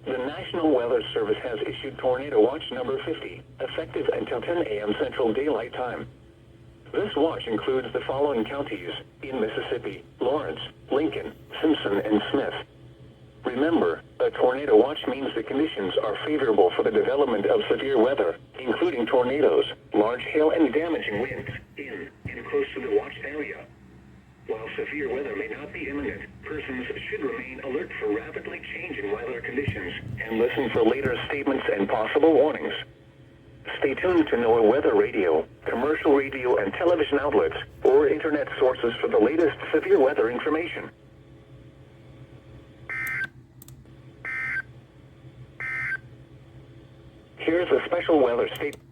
The National Weather Service has issued Tornado Watch number 50, effective until 10 a.m. Central Daylight Time. This watch includes the following counties in Mississippi: Lawrence, Lincoln, Simpson, and Smith. Remember, a tornado watch means the conditions are favorable for the development of severe weather, including tornadoes, large hail, and damaging winds in and close to the watch area. While severe weather may not be imminent, persons should remain alert for rapidly changing weather conditions and listen for later statements and possible warnings. Stay tuned to NOAA weather radio, commercial radio and television outlets, or internet sources for the latest severe weather information. Here's a special weather statement.